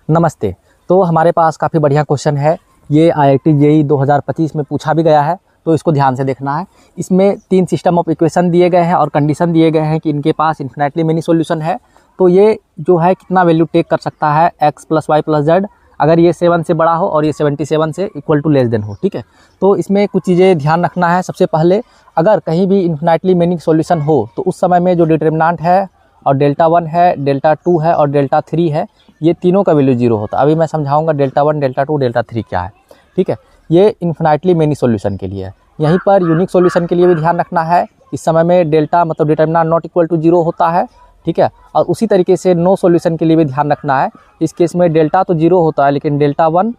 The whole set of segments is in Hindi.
नमस्ते। तो हमारे पास काफ़ी बढ़िया क्वेश्चन है। ये IIT JEE 2025 में पूछा भी गया है, तो इसको ध्यान से देखना है। इसमें 3 सिस्टम ऑफ इक्वेशन दिए गए हैं और कंडीशन दिए गए हैं कि इनके पास इन्फिनेटली मेनी सॉल्यूशन है। तो ये जो है कितना वैल्यू टेक कर सकता है x + y + z, अगर ये 7 से बड़ा हो और ये 77 से इक्वल टू लेस देन हो। ठीक है, तो इसमें कुछ चीज़ें ध्यान रखना है। सबसे पहले, अगर कहीं भी इन्फिनेटली मेनी सॉल्यूशन हो तो उस समय में जो डिटरमिनेंट है और डेल्टा 1 है, डेल्टा 2 है और डेल्टा 3 है, ये तीनों का वैल्यू 0 होता है। अभी मैं समझाऊंगा डेल्टा 1, डेल्टा 2, डेल्टा 3 क्या है। ठीक है, ये इन्फिनेटली मेनी सॉल्यूशन के लिए है। यहीं पर यूनिक सॉल्यूशन के लिए भी ध्यान रखना है। इस समय में डेल्टा मतलब डिटरमिनेंट नॉट इक्वल टू 0 होता है। ठीक है, और उसी तरीके से नो सॉल्यूशन के लिए भी ध्यान रखना है। इस केस में डेल्टा तो 0 होता है, लेकिन डेल्टा 1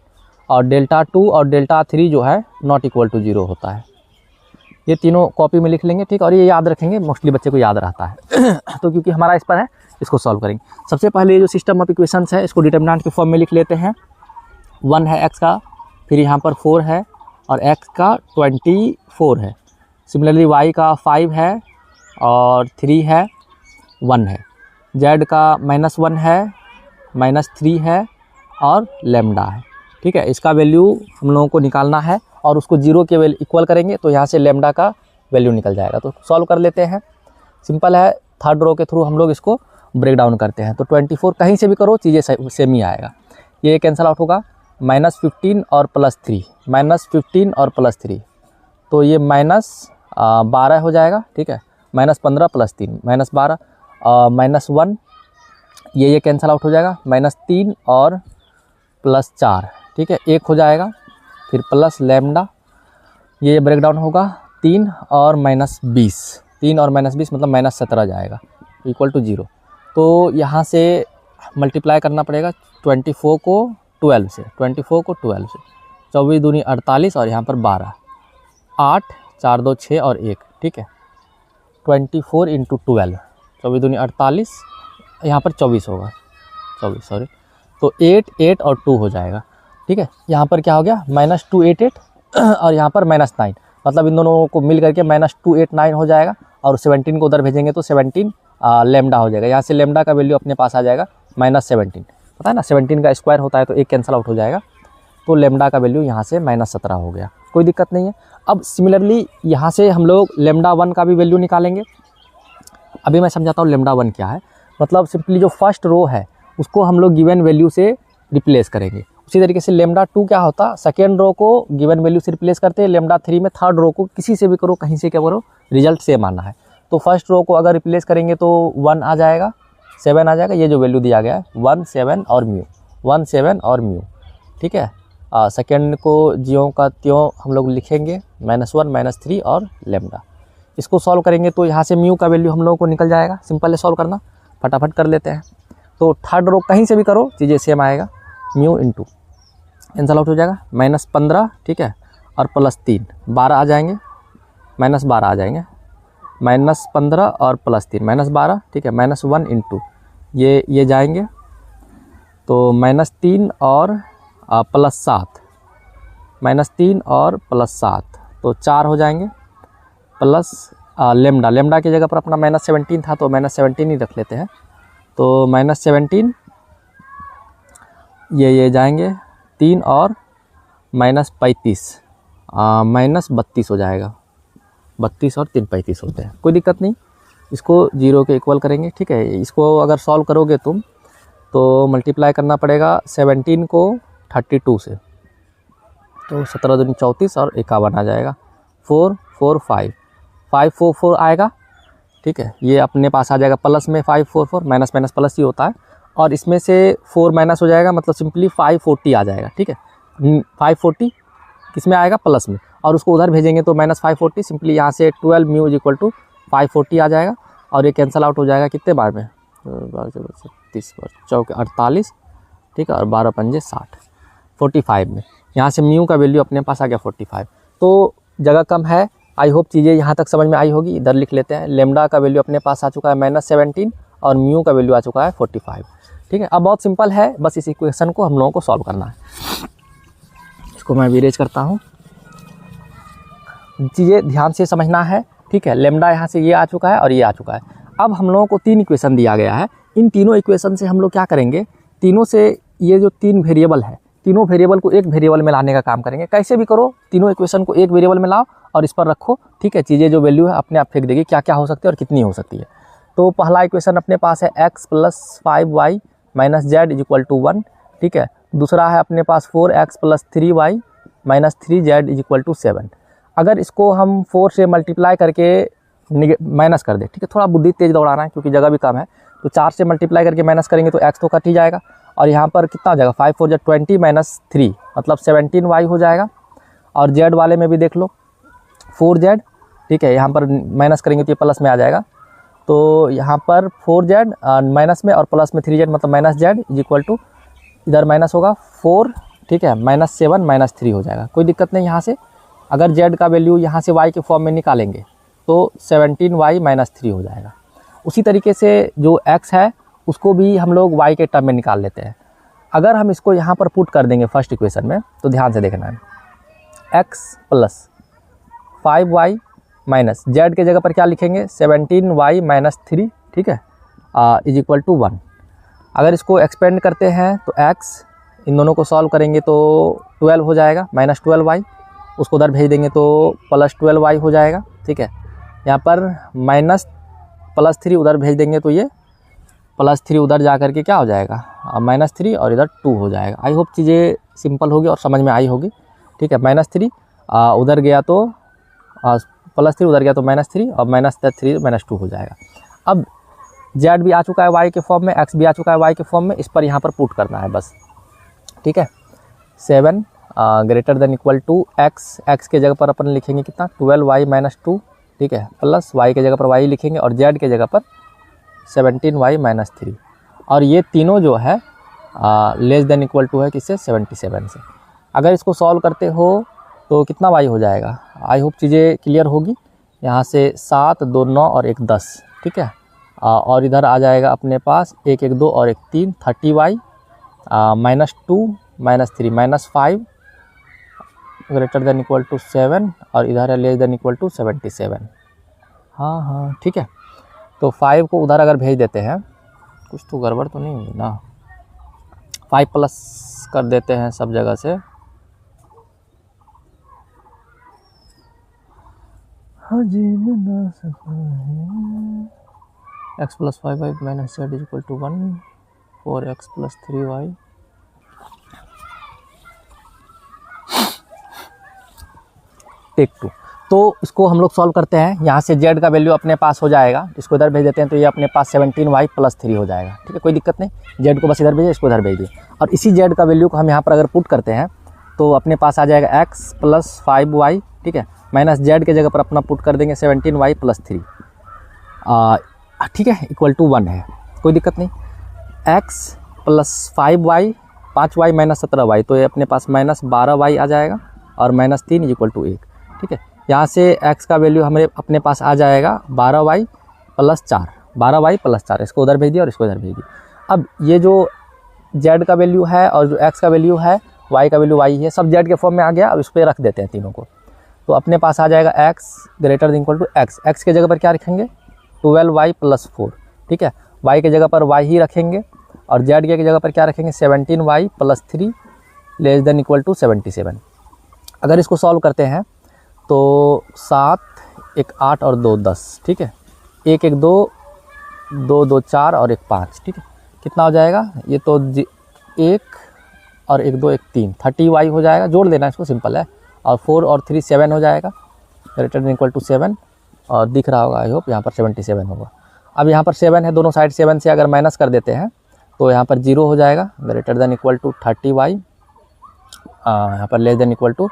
और डेल्टा 2 और डेल्टा 3 जो है नॉट इक्वल टू 0 होता है। ये तीनों कॉपी में लिख लेंगे, ठीक, और ये याद रखेंगे, मोस्टली बच्चे को याद रहता है। तो क्योंकि हमारा इस पर है, इसको सॉल्व करेंगे। सबसे पहले ये जो सिस्टम ऑफ इक्वेशंस है इसको डिटरमिनेंट के फॉर्म में लिख लेते हैं। 1 है x का, फिर यहाँ पर 4 है और x का 24 है। सिमिलरली y का 5 है और 3 है, 1 है। z का -1 है, -3 है और लैम्डा है। ठीक है, इसका वैल्यू हम लोगों को निकालना है और उसको 0 के इक्वल करेंगे तो यहाँ से लैम्डा का वैल्यू निकल जाएगा। तो सॉल्व कर लेते हैं, सिंपल है। थर्ड रो के थ्रू हम लोग इसको ब्रेक डाउन करते हैं। तो 24 कहीं से भी करो चीज़ें सेम ही आएगा। ये कैंसिल आउट होगा, -15 और +3, -15 और +3, तो ये -12 हो जाएगा। ठीक है, -15 + 3 -12, -1, ये कैंसिल आउट हो जाएगा, -3 और +4, ठीक है, 1 हो जाएगा। फिर प्लस लैम्डा, ये ब्रेक डाउन होगा, 3 और -20, 3 और -20 मतलब -17 जाएगा, इक्वल टू 0। तो यहाँ से मल्टीप्लाई करना पड़ेगा 24 को 12 से, 24 को 12 से, 24 दूनी 48 और यहाँ पर 12, 8, 4 2 6 और 1। ठीक है, 24 × 12, 24 दूनी 48, यहाँ पर 24 होगा, 24 सॉरी, तो 8, 8 और 2 हो जाएगा। ठीक है, यहाँ पर क्या हो गया, -288 और यहाँ पर -9, मतलब इन दोनों को मिल करके -289 हो जाएगा। और 17 को उधर भेजेंगे तो 17 लैम्डा हो जाएगा। यहाँ से लैम्डा का वैल्यू अपने पास आ जाएगा -17, पता है ना, 17 का स्क्वायर होता है तो 1 कैंसिल आउट हो जाएगा। तो लैम्डा का वैल्यू यहाँ से -17 हो गया, कोई दिक्कत नहीं है। अब सिमिलरली यहाँ से हम लोग लैम्डा 1 का भी वैल्यू निकालेंगे। अभी मैं समझाता हूँ लैम्डा 1 क्या है। मतलब सिंपली जो फर्स्ट रो है उसको हम लोग गिवन वैल्यू से रिप्लेस करेंगे। उसी तरीके से लैम्डा 2 क्या होता, सेकेंड रो को गिवन वैल्यू से रिप्लेस करते हैं। लैम्डा 3 में थर्ड रो को किसी से भी करो, कहीं से क्या करो, रिजल्ट सेम आना है। तो फर्स्ट रो को अगर रिप्लेस करेंगे तो 1 आ जाएगा, 7 आ जाएगा। ये जो वैल्यू दिया गया है 1, 7 और म्यू, 1, 7 और म्यू। ठीक है, सेकेंड को ज्यों का त्यों हम लोग लिखेंगे, -1, -3 और लैम्डा। इसको सॉल्व करेंगे तो यहाँ से म्यू का वैल्यू हम लोगों को निकल जाएगा। सिंपल है सॉल्व करना, फटाफट कर लेते हैं। तो थर्ड रो कहीं से भी करो चीज़ें सेम आएगा, म्यू इंटू कैंसल आउट हो जाएगा, -15, ठीक है, और +3, 12 आ जाएंगे, -12 आ जाएंगे, -15 और +3, -12, ठीक है, -1 इंटू ये जाएंगे तो -3 और +7, -3 और +7 तो 4 हो जाएंगे, प्लस लैम्डा की जगह पर अपना -17 था तो -17 ही रख लेते हैं। तो -17, ये जाएंगे 3 और -35, -32 हो जाएगा, 32 और 3 35 होते हैं, कोई दिक्कत नहीं। इसको 0 के इक्वल करेंगे। ठीक है, इसको अगर सॉल्व करोगे तुम तो मल्टीप्लाई करना पड़ेगा 17 को 32 से, तो 17 दूनी 34 और 51 आ जाएगा, 4 4 5 5 4 4 आएगा। ठीक है, ये अपने पास आ जाएगा प्लस में 5 4 4, माइनस माइनस प्लस ही होता है, और इसमें से 4 माइनस हो जाएगा, मतलब सिंपली 540 आ जाएगा। ठीक है, 540 किस में आएगा, प्लस में, और उसको उधर भेजेंगे तो -540, सिंपली यहाँ से 12 म्यू इक्वल टू 540 आ जाएगा। और ये कैंसिल आउट हो जाएगा कितने बार में, 30 बार, 48, ठीक है, और 12 पंजे 60, 45 में। यहाँ से म्यू का वैल्यू अपने पास आ गया 45। तो जगह कम है, आई होप चीज़ें यहाँ तक समझ में आई होगी। इधर लिख लेते हैं, लैम्डा का वैल्यू अपने पास आ चुका है -17 और म्यू का वैल्यू आ चुका है 45। ठीक है, अब बहुत सिंपल है, बस इस इक्वेशन को हम लोगों को सॉल्व करना है। इसको मैं इरेज करता हूँ, चीज़ें ध्यान से समझना है। ठीक है, लैम्डा यहाँ से ये आ चुका है और ये आ चुका है। अब हम लोगों को 3 इक्वेशन दिया गया है। इन तीनों इक्वेशन से हम लोग क्या करेंगे, तीनों से ये जो तीन वेरिएबल है, तीनों वेरिएबल को एक वेरिएबल में लाने का काम करेंगे। कैसे भी करो, तीनों इक्वेशन को एक वेरिएबल में लाओ और इस पर रखो, ठीक है। चीज़ें जो वैल्यू है अपने आप फेंक देगी, क्या क्या हो सकती है और कितनी हो सकती है। तो पहला इक्वेशन अपने पास है x + 5y - z = 1, ठीक है। दूसरा है अपने पास 4x + 3y - 3z = 7। अगर इसको हम 4 से मल्टीप्लाई करके माइनस कर दे, ठीक है, थोड़ा बुद्धि तेज दौड़ाना है क्योंकि जगह भी कम है। तो 4 से मल्टीप्लाई करके माइनस करेंगे तो x तो कट ही जाएगा और यहाँ पर कितना हो जाएगा 5 4 20 - 3 मतलब 17y हो जाएगा। और z वाले में भी देख लो 4z, ठीक है, यहाँ पर माइनस करेंगे तो ये प्लस में आ जाएगा। तो यहाँ पर 4z माइनस में और प्लस में 3z मतलब -z = इधर माइनस होगा 4, ठीक है, -7 - 3 हो जाएगा। कोई दिक्कत नहीं। यहाँ से अगर z का वैल्यू यहाँ से y के फॉर्म में निकालेंगे तो 17y - 3 हो जाएगा। उसी तरीके से जो x है उसको भी हम लोग y के टर्म में निकाल लेते हैं। अगर हम इसको यहाँ पर पुट कर देंगे फर्स्ट इक्वेशन में तो ध्यान से देखना है, x + 5y - z के जगह पर क्या लिखेंगे 17y - 3, ठीक है, = 1। अगर इसको एक्सपेंड करते हैं तो x, इन दोनों को सॉल्व करेंगे तो 12 हो जाएगा, -12y, उसको उधर भेज देंगे तो +12y हो जाएगा, ठीक है। यहाँ पर -+3 उधर भेज देंगे तो ये +3 उधर जा करके क्या हो जाएगा -3 और इधर 2 हो जाएगा। आई होप चीज़ें सिंपल होगी और समझ में आई होगी, ठीक है। -3 उधर गया तो +3 उधर गया तो -3 और -3 -2 हो जाएगा। अब z भी आ चुका है y के फॉर्म में, x भी आ चुका है y के फॉर्म में, इस पर यहाँ पर पुट करना है बस, ठीक है। 7 > x के जगह पर अपन लिखेंगे कितना 12y - 2, ठीक है, प्लस y के जगह पर y लिखेंगे और z के जगह पर 17y - 3। और ये तीनों जो है <= है किससे 77 से। अगर इसको सॉल्व करते हो तो कितना y हो जाएगा, आई होप चीज़ें क्लियर होगी। यहाँ से 7 2 9 और 1 10, ठीक है। और इधर आ जाएगा अपने पास 1 1 2 और 1 3 30y -2 -3 -5 > 7 और इधर है <= 77। हाँ, ठीक है। तो 5 को उधर अगर भेज देते हैं, कुछ तो गड़बड़ तो नहीं हुई ना, 5 प्लस कर देते हैं सब जगह से, x + 5y - z = 1, 4x + 3y take 2। तो इसको हम लोग सॉल्व करते हैं। यहाँ से z का वैल्यू अपने पास हो जाएगा, इसको इधर भेज देते हैं तो ये अपने पास 17y + 3 हो जाएगा, ठीक है, कोई दिक्कत नहीं। z को बस इधर भेजिए, इसको इधर भेज दिए और इसी z का वैल्यू को हम यहाँ पर अगर पुट करते हैं तो अपने पास आ जाएगा x + 5y, ठीक है, -z के जगह पर अपना पुट कर देंगे 17y + 3, ठीक है, = 1 है, कोई दिक्कत नहीं। x + 5y 5y - 17y तो ये अपने पास -12y आ जाएगा और -3 = 1, ठीक है। यहाँ से x का वैल्यू हमारे अपने पास आ जाएगा 12y + 4, 12y + 4, इसको उधर भेज दिया और इसको इधर भेज दिया। अब ये जो z का वैल्यू है और जो x का वैल्यू है, y का वैल्यू y है, सब z के फॉर्म में आ गया। अब इस पर रख देते हैं तीनों को, तो अपने पास आ जाएगा x > x, x के जगह पर क्या रखेंगे 12y + 4, ठीक है, y के जगह पर y ही रखेंगे और z के जगह पर क्या रखेंगे 17y + 3 <= 77। अगर इसको सॉल्व करते हैं तो 7 1 8 और 2 10, ठीक है, 1 1 2 2 2 4 और 1 5, ठीक है, कितना हो जाएगा ये तो 1 और 1 2 1 3 30y हो जाएगा, जोड़ देना इसको, सिंपल है। और 4 और 3 7 हो जाएगा, > 7 और दिख रहा होगा, आई होप यहाँ पर 77 होगा। अब यहाँ पर 7 है, दोनों साइड 7 से अगर माइनस कर देते हैं तो यहाँ पर 0 हो जाएगा, > 30y, यहाँ पर <=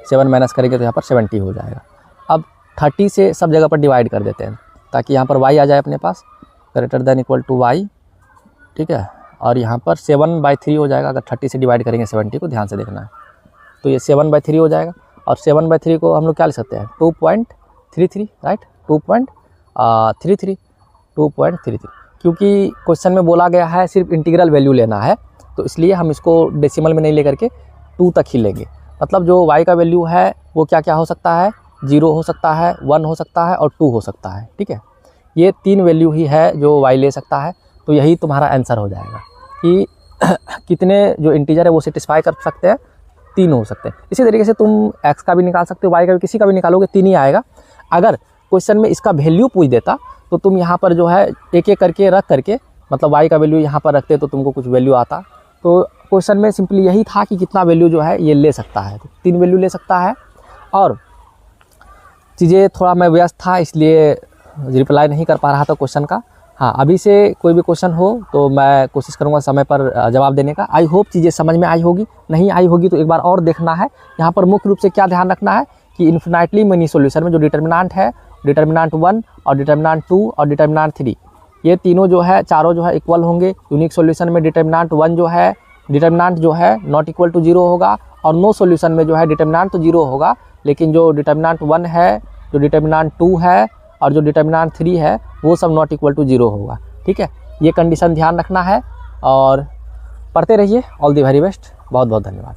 7 माइनस करेंगे तो यहाँ पर 70 हो जाएगा। अब 30 से सब जगह पर डिवाइड कर देते हैं ताकि यहाँ पर y आ जाए अपने पास, > y, ठीक है, और यहाँ पर 7/3 हो जाएगा। अगर 30 से डिवाइड करेंगे 70 को, ध्यान से देखना है, तो ये 7/3 हो जाएगा। और 7/3 को हम लोग क्या लिख सकते हैं 2.33, राइट, 2.33, क्योंकि क्वेश्चन में बोला गया है सिर्फ इंटीग्रल वैल्यू लेना है, तो इसलिए हम इसको डेसिमल में नहीं लेकर के 2 तक ही लेंगे। मतलब जो y का वैल्यू है वो क्या क्या हो सकता है, 0 हो सकता है, 1 हो सकता है और 2 हो सकता है, ठीक है। ये 3 वैल्यू ही है जो y ले सकता है, तो यही तुम्हारा आंसर हो जाएगा कि कितने जो इंटीजर है वो सेटिस्फाई कर सकते हैं, 3 हो सकते हैं। इसी तरीके से तुम x का भी निकाल सकते हो, y का भी, किसी का भी निकालोगे 3 ही आएगा। अगर क्वेश्चन में इसका वैल्यू पूछ देता तो तुम यहाँ पर जो है एक एक करके रख करके, मतलब y का वैल्यू यहाँ पर रखते तो तुमको कुछ वैल्यू आता। तो क्वेश्चन में सिंपली यही था कि कितना वैल्यू जो है ये ले सकता है, तो 3 वैल्यू ले सकता है। और चीज़ें थोड़ा मैं व्यस्त था इसलिए रिप्लाई नहीं कर पा रहा था क्वेश्चन का। हाँ, अभी से कोई भी क्वेश्चन हो तो मैं कोशिश करूँगा समय पर जवाब देने का। आई होप चीज़ें समझ में आई होगी, नहीं आई होगी तो एक बार और देखना है। यहाँ पर मुख्य रूप से क्या ध्यान रखना है कि इन्फिनाइटली मेनी सॉल्यूशन में जो डिटर्मिनेंट है, डिटर्मिनेंट 1 और डिटर्मिनेंट 2 और डिटर्मिनेंट 3, ये तीनों जो है, चारों जो है इक्वल होंगे। यूनिक सॉल्यूशन में डिटर्मिनेंट 1 जो है, डिटर्मिनेंट जो है नॉट इक्वल टू 0 होगा, और नो सॉल्यूशन में जो है डिटर्मिनेंट तो 0 होगा, लेकिन जो डिटर्मिनेंट 1 है, जो डिटर्मिनेंट 2 है और जो डिटर्मिनेंट 3 है वो सब नॉट इक्वल टू 0 होगा। ठीक है, ये कंडीशन ध्यान रखना है और पढ़ते रहिए। ऑल द वेरी बेस्ट, बहुत बहुत धन्यवाद।